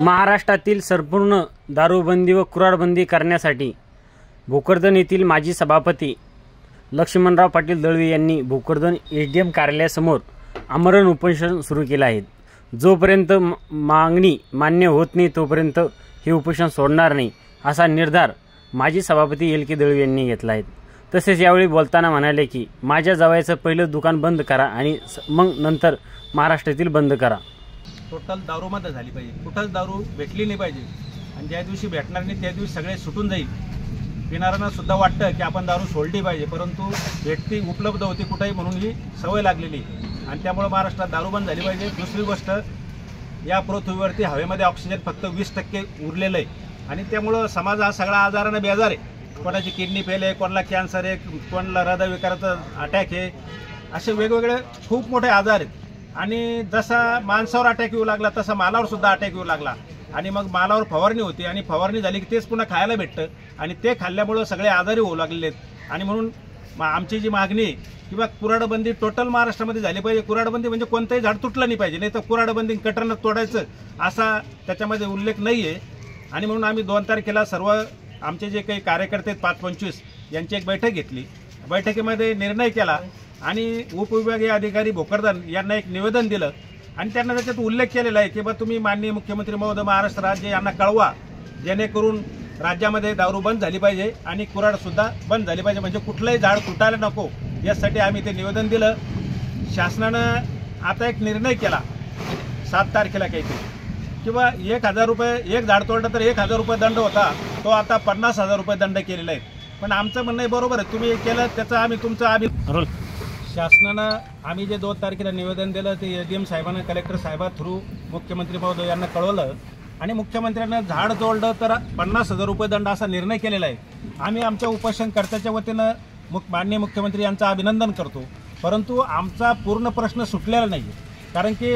महाराष्ट्रातील संपूर्ण दारूबंदी व कुऱ्हाडबंदी करण्यासाठी भोकरदन येथील माजी सभापती लक्ष्मणराव पाटील दळवी यांनी भोकरदन एसडीएम कार्यालयासमोर आमरण उपोषण सुरू केले आहे। जोपर्यंत मागणी मान्य होत नाही तोपर्यंत हे उपोषण सोडणार नाही असा निर्धार माजी सभापती एल.के. दळवी यांनी घेतला आहे। तसेच यावेळी बोलताना म्हणाले की माझ्या जावयाचं पहिलं दुकान बंद करा आणि मग नंतर महाराष्ट्रातील बंद करा। टोटल दारूमध्ये झाली पाहिजे, कुठंच दारू भेटली नाही पाहिजे आणि ज्या दिवशी भेटणार नाही त्या दिवशी सगळे सुटून जाईल। पिणाऱ्यांना सुद्धा वाटतं की आपण दारू सोडली पाहिजे, परंतु भेटती उपलब्ध होती कुठेही म्हणून ही सवय लागलेली आणि त्यामुळे महाराष्ट्रात दारू बंद झाली पाहिजे। दुसरी गोष्ट, या पृथ्वीवरती हवेमध्ये ऑक्सिजन फक्त 20% उरलेलं आहे आणि त्यामुळे समाज हा सगळा आजाराने बेजार आहे। कोणाची किडनी फेल आहे, कोणाला कॅन्सर आहे, कोणाला हृदयविकाराचा अटॅक आहे, असे वेगवेगळे खूप मोठे आजार आहेत। आणि जसा माणसावर अटॅक येऊ लागला तसा मालावर सुद्धा अटॅक येऊ लागला आणि मग मालावर फवारणी होती आणि फवारणी झाली की तेच पुन्हा खायला भेटतं आणि ते खाल्ल्यामुळे सगळे आजारी होऊ लागलेले आहेत। आणि म्हणून आमची जी मागणी किंवा कुऱ्हाडबंदी टोटल महाराष्ट्रामध्ये झाली पाहिजे। कुऱ्हाडबंदी म्हणजे कोणतंही झाड तुटलं नाही पाहिजे, नाही तर कुऱ्हाडबंदी कटरनं तोडायचं असा त्याच्यामध्ये उल्लेख नाही आहे। आणि म्हणून आम्ही 2 तारखेला सर्व आमचे जे काही कार्यकर्ते आहेत 5-25 यांची एक बैठक घेतली। बैठकीमध्ये निर्णय केला आणि उपविभागीय अधिकारी भोकरदन यांना एक निवेदन दिलं आणि त्यांना त्याच्यात उल्लेख केलेला आहे की बा तुम्ही माननीय मुख्यमंत्री महोदय महाराष्ट्र राज्य यांना कळवा, जेणेकरून राज्यामध्ये दारू बंद झाली पाहिजे आणि कुऱ्हाडसुद्धा बंद झाली पाहिजे, म्हणजे कुठलंही झाड तुटायला नको यासाठी आम्ही ते निवेदन दिलं। शासनानं आता एक निर्णय केला 7 तारखेला काहीतरी किंवा 1000 रुपये एक झाड तोडलं तर 1000 रुपये दंड होता, तो आता 50,000 रुपये दंड केलेला आहे। पण आमचं म्हणणं बरोबर आहे, तुम्ही केलं त्याचं आम्ही तुमचं शासनानं आम्ही जे 2 तारखेला निवेदन दिलं ते एसडीएम साहेबांना कलेक्टर साहेबा थ्रू मुख्यमंत्री महोदय यांना कळवलं आणि मुख्यमंत्र्यांना झाड तोडलं तर 50,000 रुपये दंड असा निर्णय केलेला आहे। आम्ही आमच्या उपोषणकर्त्याच्या वतीनं माननीय मुख्यमंत्री यांचं अभिनंदन करतो, परंतु आमचा पूर्ण प्रश्न सुटलेला नाही आहे। कारण की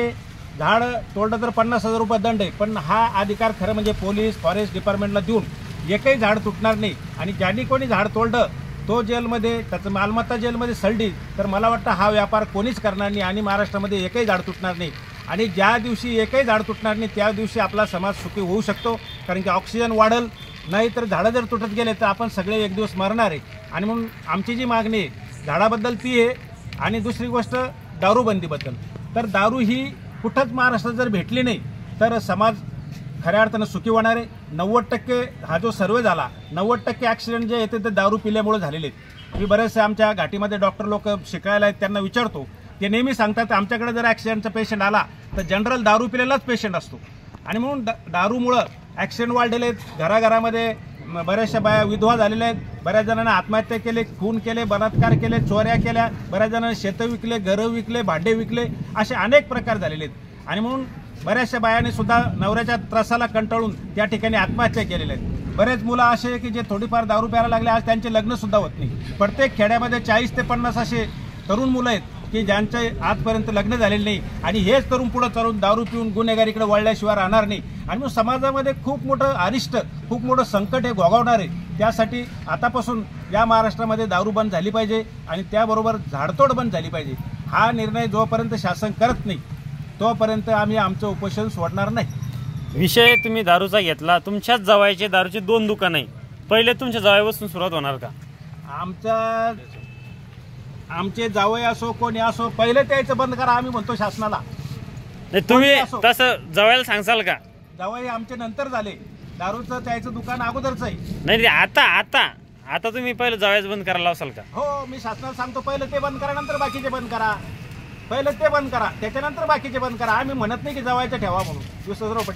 झाड तोडलं तर 50,000 रुपये दंड आहे, पण हा अधिकार खरं म्हणजे पोलीस फॉरेस्ट डिपार्टमेंटला देऊन एकही झाड तुटणार नाही आणि ज्यांनी कोणी झाड तोडलं तो जेलमध्ये त्याचं मालमत्ता जेलमध्ये सडली तर मला वाटतं हा व्यापार कोणीच करणार नाही आणि महाराष्ट्रामध्ये एकही झाड तुटणार नाही। आणि ज्या दिवशी एकही झाड तुटणार नाही त्या दिवशी आपला समाज सुखी होऊ शकतो, कारण की ऑक्सिजन वाढेल, नाही तर झाडं जर तुटत गेले तर आपण सगळे एक दिवस मरणार आहे। आणि म्हणून आमची जी मागणी आहे झाडाबद्दल ती आहे आणि दुसरी गोष्ट दारूबंदीबद्दल, तर दारू ही कुठंच महाराष्ट्रात जर भेटली नाही तर समाज खऱ्या अर्थानं सुखी होणार आहे। 90% हा जो सर्वे झाला 90% ॲक्सिडेंट जे येते ते दारू पिल्यामुळे झालेले आहेत। मी बरेचसे आमच्या घाटीमध्ये डॉक्टर लोक शिकायला आहेत, त्यांना विचारतो, ते नेहमी सांगतात आमच्याकडे जर ॲक्सिडेंटचा पेशंट आला तर जनरल दारू पिलेलाच पेशंट असतो आणि म्हणून दारूमुळं ॲक्सिडेंट वाढलेले आहेत। घराघरामध्ये बऱ्याचशा बाया विधवा झालेल्या आहेत, बऱ्याच जणांना आत्महत्या केले, खून केले, बलात्कार केले, चोऱ्या केल्या, बऱ्याच जणांना शेतं विकले, घरं विकले, भांडे विकले, असे अनेक प्रकार झालेले आहेत। आणि म्हणून बऱ्याचशा बायांनी सुद्धा नवऱ्याच्या त्रासाला कंटाळून त्या ठिकाणी आत्महत्या केलेल्या आहेत। बरेच मुलं असे की जे थोडीफार दारू प्यायला लागले आज त्यांचे लग्नसुद्धा होत नाही। प्रत्येक खेड्यामध्ये 40 ते 50 असे तरुण मुलं आहेत की ज्यांचे आजपर्यंत लग्न झालेले नाही आणि हेच तरुण पुढं तरुण दारू पिऊन गुन्हेगारीकडे वळल्याशिवाय राहणार नाही आणि मग समाजामध्ये खूप मोठं अरिष्ट, खूप मोठं संकट हे भोगावणार आहे। त्यासाठी आतापासून या महाराष्ट्रामध्ये दारू बंद झाली पाहिजे आणि त्याबरोबर झाडतोड बंद झाली पाहिजे। हा निर्णय जोपर्यंत शासन करत नाही तोपर्यंत आम्ही आमचं उपोषण सोडणार नाही। विषय तुम्ही दारूचा घेतला, तुमच्याच जावयाचे दारूचे 2 दुकान आहे, पहिले तुमच्या जावयापासून सुरुवात होणार का? आमचे जावई असो कोणी असो पहिले त्याचं बंद करा आम्ही म्हणतो शासनाला। तुम्ही तसं जावयाला सांगसाल का? जावई आमचे नंतर झाले, दारूचं त्याचं दुकान अगोदरच आहे। नाही आता तुम्ही पहिले जावयाचं बंद करायला लावसाल का? हो, मी शासनाला सांगतो पहिले ते बंद करा, नंतर बाकीचे बंद करा। पहिले ते बंद करा, त्याच्यानंतर बाकीचे बंद करा। आम्ही म्हणत नाही की जावयाचं ठेवा म्हणून। विश्वासराव पाटील।